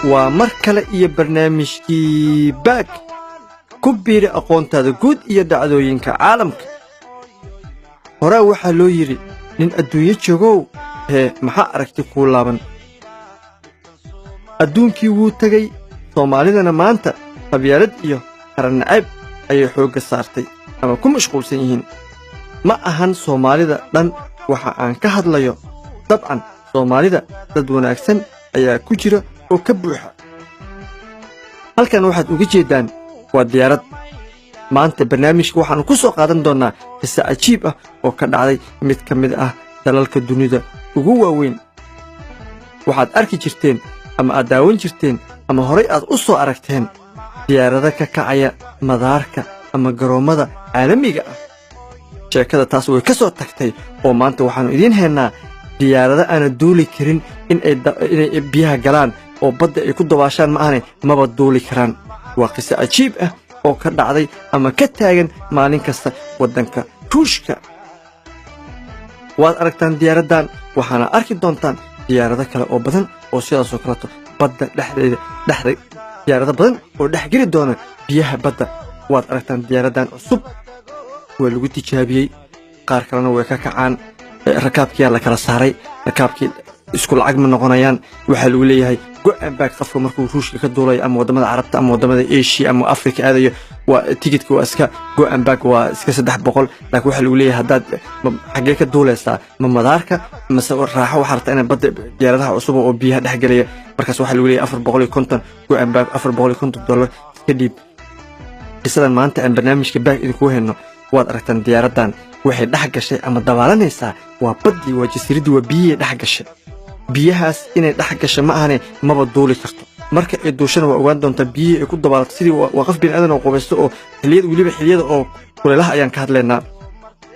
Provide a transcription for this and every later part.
ومركلة إيه برنامج كي باك كبير أقوان تادا قود إيه دعدوينك عالمك هورا وحا لو يري نين أدوية جوغو هي محا أركتي كولابن أدونكي وو تغي soomaalidana maanta qabyaalad iyo qarannacayb ayay xoogga saartay ama ku mashquulsan yihiin ma ahan soomaalida dhan waxa aan ka hadlayo dabcan soomaalida dad wanaagsan ayaa ku jira oo ka buuxa halkan waxaad uga jeedaan waa diyaarad maanta barnaamijka waxaan ku soo qaadan doonaa qiso cajiib ah oo ka dhacday mid ka mid ah dalalka dunida ugu waaweyn waxaad arki jirteen ama aad daawan jirteen ama horay aad u soo aragteen diyaarada ka kacaya madaarka ama garoomada caalamiga ah sheekada taas way ka soo tagtay oo maanta waxaanu idiin haynaa diyaarada aan duuli karin inay biyaha galaan oo badda ay ku dabaashaan ma ahanay maba duuli karaan waa qiso cajiib ah oo ka dhacday ama ka taagan maalin kasta waddanka ruushka waad aragtaan diyaaradan waxaana arki doontaan diyaarado kale oo badan oo sidaas oo kaleeto badda dhexdeeda diyaarado badan oo dhex geli doona biyaha badda waad aragtaan diyaaradan cusub waa lagu tijaabiyey qaar kalena way ka kacaan rakaabkiyaa la kala saaray rakaabkii isku lacag ma noqonayaan waxaa lagu leeyahay go'aan baag qofka markuu ruushka ka duulayo ama waddamada carabta ama waddamada Asia ama Afrika aadayo waa tigidhka waa iska go'aan baag waa iska 300 laakiin waxaa lagu leeyahay haddaad xagee ka duulaysaa ma madaarka mase raaxo waxaa rabtaa inaad badda diyaaradaha cusub oo biyaha dhex galaya markaas waxaa lagu leeyahay 450 go'aan baag $450 iska dhiib qisadan maanta aan barnaamijka baag idinku hayno waad aragtaan diyaaradan waxay dhex gashay ama dabaalanaysaa waa baddii waa jasiiradii waa biyihii dhex gashay biyahaas inay dhex gasho ma ahane maba duuli karto marka ay duushana waa ogaan doontaa biyihii ay ku dabaalato sidii waa qof bini aadan oo qubaysto oo weliba xilliyada oo kuleelaha ayaan ka hadlaynaa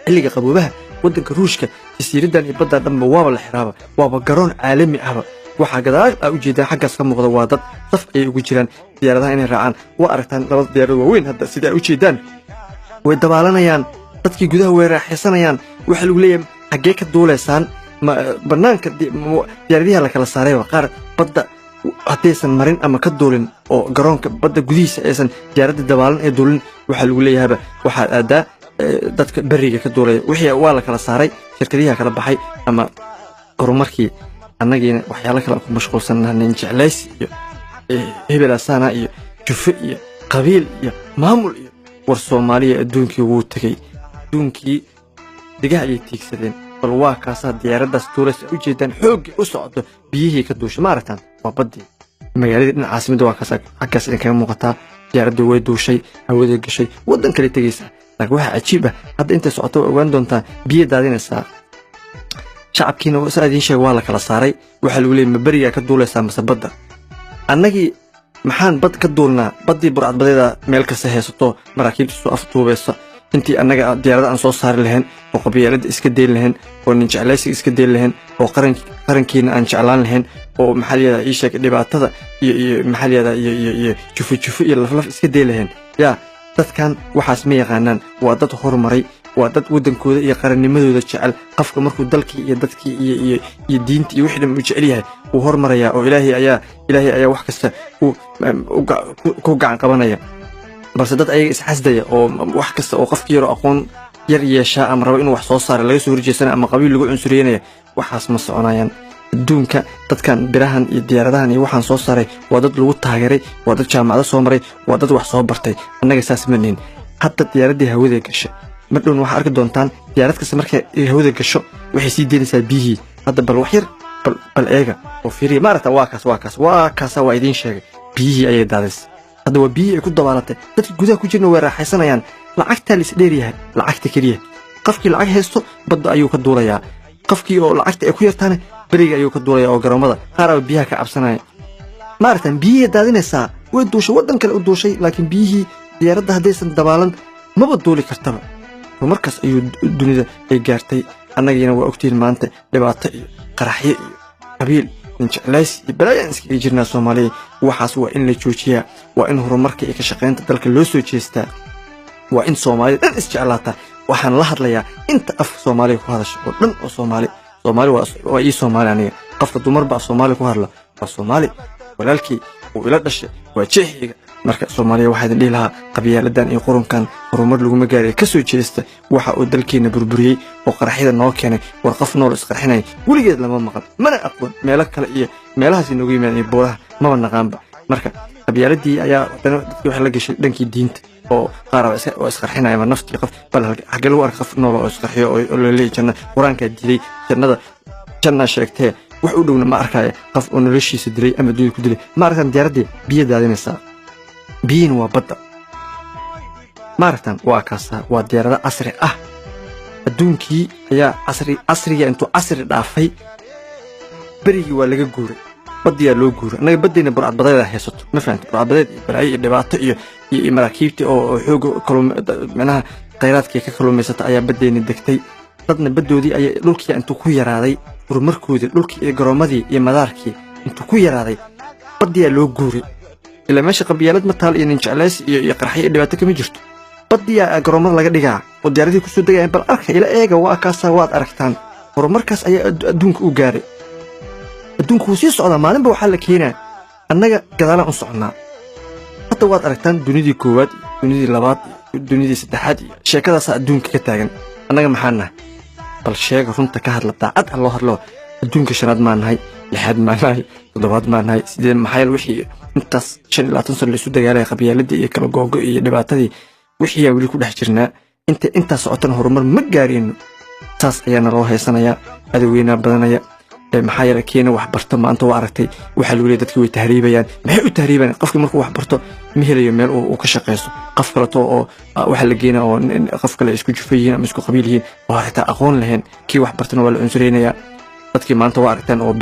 xilliga qaboobaha waddanka ruushka jasiiradan iyo badda dhanba waaba la xiraaba waaba garoon caalami ahba waxaa gadaal u jeedaan xaggaas ka muuqda waa dad saf ayay ugu jiraan diyaaradaha inay raacaan waa aragtaan labada diyaarad waaweyn hadda sida ay u jeedaan way dabaalanayaan dadkii gudaha way raaxaysanayaan waxaa lagu leeyahay xaggee ka duulaysaan banaanka diyaaradaha la kala saaray waa qaar badda haddaysan marin ama ka duulin oo garoonka badda gudihiisa aysan diyaaradda dabaalan ee duulin waxaa lagu leeyahayba waxaad aadaa dadka beriga ka duulaya wixii waa la kala saaray shirkadiyaha kala baxay ama horumarkii annagiina waxyaalo kale ku mashquulsannahay nin jeclaysi iyo hebel asaana iyo jufe iyo qabiil iyo maamul iyo war Soomaaliya adduunkii wuu tagay adduunkii digaha ayay tiigsadeen bal waa kaasa diyaaradaas tuulaysa u jeedaan xoog u socdo biyihii ka duushay ma aragtaan waa baddii magaalada dhinaca caasimadda waa kaasa xaggaas in kaga muuqataa diyaaraddu way duushay hawada gashay waddan kale tegaysaa laakiin waxaa cajiib ah hadda intay socoto waa ogaan doontaa biyo daadinaysaa shacabkiina saa idiin sheeg waa la kala saaray waxaa lagu leeyahay ma berigaa ka duulaysaa mase badda annagii maxaan bad ka duulnaa baddii burcadbadeeda meel kasta haysato maraakiibta soo afduubaysa intii annaga diyaarada aan soo saari lahayn oo qabyaaladda iska deyn lahayn oo nin jeclaysiga iska deyn lahayn oo qarankiina aan jeclaan lahayn oo maxaa layihahdaa ii sheeg dhibaatada iyo maxaa layihahdaa iyo jufo iyo laflaf iska deyn lahayn yaa dadkan waxaas ma yaqaanaan waa dad horumaray waa dad waddankooda iyo qarannimadooda jecel qofka markuu dalkii iyo dadkii iyo diintii iyo wixii dhan u jecel yahay wuu hormarayaa oo ilaahay ayaa wax kasta ku gacan qabanaya balse dad ayaga isxasdaya oo wax kasta oo qofkii yaro aqoon yar yeeshaa ama rabo inuu wax soo saaro laga soo horjeesana ama qabiil lagu cunsuriyeenaya waxaas ma soconayaan adduunka dadkan birahan iyo diyaaradahan iyo waxaan soo saaray waa dad lagu taageeray waa dad jaamacado soo maray waa dad wax soo bartay annaga saas ma nihin hadda diyaaraddii hawada gashay madhown waxaa arki doontaan diyaarad kasta markay hawada gasho waxay sii deynaysaa biyihii hadda bal wax yar bal eega oo fiiriya maaragta waa kaasa waa idiin sheegay biyihii ayay daadaysay hadda waa biyihii ay ku dabaalatay dadka gudaha ku jirna way raaxaysanayaan lacagtaa lis dheeryahay lacagta keliya qofkii lacag haysto badda ayuu ka duulayaa qofkii oo lacagta ay ku yartaana beriga ayuu ka duulayaa oo garoomada qaar aba biyaha ka cabsanaya maaragtaan biyihii daadinaysaa way duushay waddan kale u duushay laakiin biyihii diyaaradda haddaysan dabaalan maba duuli kartaba markaas ayuu dunida ay gaartay annagiina waa ogtihiin maanta dhibaato iyo qaraxyo iyo qabiil nin jeclaysi iyo balaayaan iskaga jirnaa Soomaaliya waxaas waa in la joojiyaa waa in horumarka iyo ka shaqaynta dalka loo soo jeestaa waa in Soomaaliya dhan isjeclaata waxaan la hadlayaa inta af Soomaaliya ku hadasho oo dhan oo Soomaali waa ii Soomaali aniga qofka dumar baa Soomaali ku hadla waa Soomaali walaalkii وإلى دشة وجهي marka Soomaaliya waxa idin dhihi lahaa qabiyaaladan iyo qurunkan horumar lagu magaalay ka soo jeesta waxa uu dalkeena burburiyay oo qaraxyada noo keenay war qof nool isqarxinay waligeed lama maqal mana aqoon meelo kale iyo meelahaas inoogu yimaadeen booraha ma naqaanba marka qabiyaaladii ayaa dadkii wax la gashay dhankii diinta oo qaar oo isqarxinay ama naftii qof bal xagee lagu arko qof nool oo isqarxiyo oo leeyahay janna quraanka dilay janna sheegtay wax u dhowna ma arkay qof oo noloshiisa dilay ama duuy ku dilay ma arkan diyaaradii biyo daadinaysa بين وبدأ مارتن وأكاسا وديارة عصري الدونكي هي عصري أنتو عصري دافي بريجي ولا جوري بدي لو جوري أنا بدي نبرع بداية هيسط ما فهمت برع بداية برعي اللي بعطي مراكيبتي أو حوج كلام منها قيرات كي كلام يسط أيا بدي ندكتي بدنا بدو دي أي لوكي أنتو كوير هذي ورمركودي لوكي جرامدي يمداركي أنتو كوير هذي بدي لو جوري إلا ماشي قبيلات مثال إن إنشالاس يقرحي اللي بعتك مجرت بدي أجرمر لقى دجاع وديارتي كسر دجاع بالأرك إلى إيجا وأكاسا واد أركتان ورمركز أي دونك وجاري الدونك وسيس على ما نبغى حلك هنا أنا كذا أنصحنا حتى واد أركتان دوني دي كوات دوني دي لبات دوني دي ستحات شيء كذا صار دونك كتاعن أنا محنا بالشيء كنت كهر لبتاعت الله الدونك شراد ما نهاي لحد ما نهاي ضباط ما نهاي سيدنا محايل وحي intaas 25 sano la isu dagaalay qabiyaladii iyo kala googo iyo dhibaatadii wixii wali ku dhex jirnaa inta socotan horumar ma gaareen taas ayaana loo heysanayaa adaweyna badanaya maxaa yeelay keena wax barto maanta waa aragtay waxa lagu leeyahay dadkii way tahriibayaan maxay u tahriibayaan qofkii markuu wax barto ma helayo meel uu ka shaqeysto qof kale oo waxa la geena oo qof kale isku jufayeen ama isku qabiil yihiin oo xitaa aqoon lahayn kii wax bartana waa la cunsureynayaa dadkii maanta waa aragtaan oo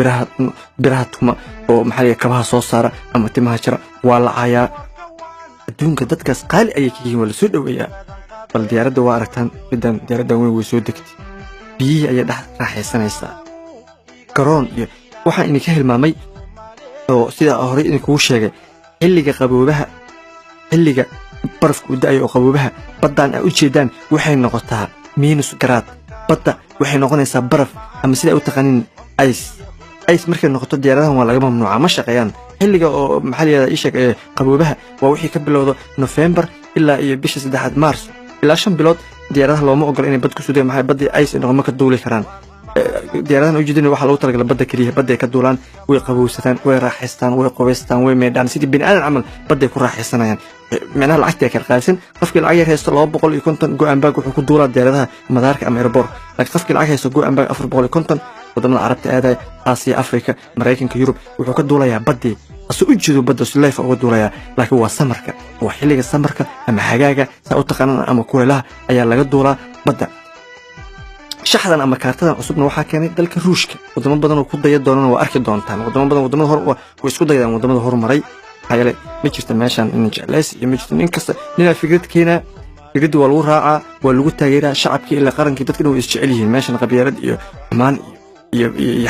biraha tuma oo maxay kabaha soo saara ama timaha jira waa la caayaa adduunka dadkaas qaali ayay ka yihiin wala soo dhaweeyaa bal diyaaradda waa aragtaan midan diyaaradda weyn way soo degtay biyihii ayay dhex raaxaysanaysaa garoon iyo waxaan idinka hilmaamay oo sida hore idinkugu sheegay xilliga qaboobaha xilliga barafku u da'ayo oo qaboobaha baddaan ay u jeedaan waxay noqotaa minus garaad badda waxay noqonaysaa baraf ama sida u taqaanin ice markay noqoto diyaaradahan waa laga mamnuuca ma shaqeeyaan xilliga oo maxalliga ishaq ee qaboobaha waa wixii ka bilowdo November ilaa iyo bisha 3 Maarso ilaa 5 bilood diyaaradaha looma ogola inay bad ku sudeen maxay badda ice noqon ka duuli karaan diyaaradahan u jeedin waxa lagu talagalay badda kaliya badda ka duulaan way qabowsadaan way raaxaystaan way qoweystaan way meedaan sidii bini'aadan camal badda ku raaxaysanayaan macnaha lacagta ka qaadsan qofkii lacag yar haysto 250 go'an baag wuxuu ku duulaa diyaaradaha madaarka ama airport laakiin qofkii lacag haysto go'an baag 450 wadamada carabta aaday Aasiya Afrika Mareykanka Yurub wuxuu ka duulayaa badda asoo u jeedo badda si leef uga duulayaa laakiin waa samarka waa xilliga samarka ama xagaaga saa u taqaanana ama kuleelaha ayaa laga duulaa badda shaxdan ama kaartadan cusubna waxa keenay dalka Ruushka wadamo badan oo ku daya doonana waa arki doontaan wadamo badan wadamada hor way isku dayadaan wadamada horumaray hay'ale ma jirto meeshan in jeclays iyo ma jirto in kasta nina fikrad keena fikrad waa lagu raacaa waa lagu taageeraa shacabkii ilaa qarankii dadkii way isjecel yihiin meeshan qabyaalad iyo xumaan iyo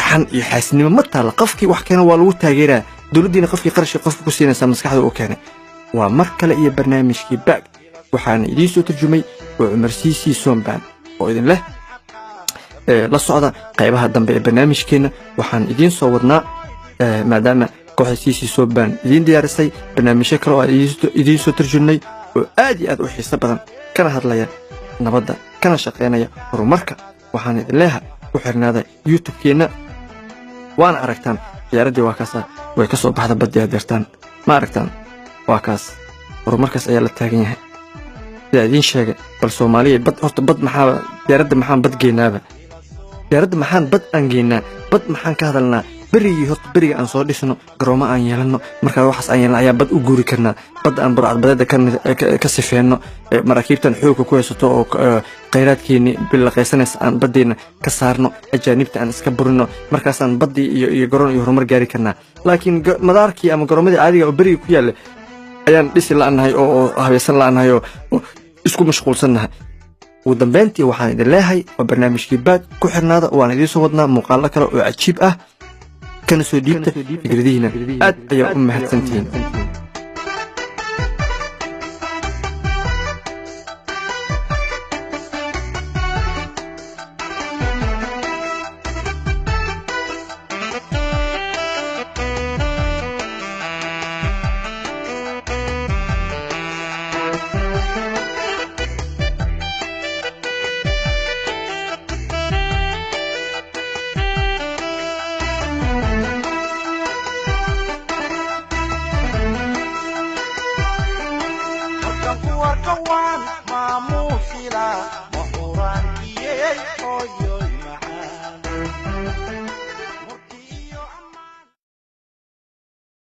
xan iyo xaasnimo ma taala qofkii wax keena waa lagu taageeraa dawladdiina qofkii qarash qofku ku siinaysa maskaxda uu keenay waa mar kale iyo barnaamijkii baag waxaan idin soo tarjumay oo Umar Siisi Soomban oo idin leh la socda qaybaha dambe ee barnaamijkeena waxaan idin soo wadnaa maadaama kooxda Siisi Soomban idin diyaarisay barnaamijyo kale oo idin soo tarjumnay oo aad iyo aad u xiiso badan kana hadlaya nabadda kana shaqeynaya horumarka waxaan idin leeyahay ku xirnaada YouTube-keena waan aragtaan diyaaradii waa kaas way ka soo baxda badda deertaan ma aragtaan waa kaas horumarkaas ayaa la taagan yahay sida idin sheegay bal Soomaaliya bad horta bad maxaa diyaaradda maxaan bad geenaaba diyaaradda maxaan bad aan geenaa bad maxaan ka hadalnaa بري هرت بري أن صار لسنا جرامة أن يلنا مركز واحد أن يلنا يا بد أجوري كنا بد أن برعد بدأ كان كسفينا مراكيب تنحوك كويس تو قيرات كيني بالقيسنس أن بدينا كسرنا أجانب أن سكبرنا مركز أن بدي يجرون يهرمر جاري كنا لكن مداركي أما جرامة عادية وبري كيال أيان لسه لأنها أو هيسن لأنها اسكو مشغول سنها ودنبنتي وحان الله وبرنامج كيبات كحرنا وأنا دي صوتنا مقالة كلا وعجيب كانوا سوديين فكرتينا أد يا أم سنتين warkawan maamuusila mahuraan iyey oyoy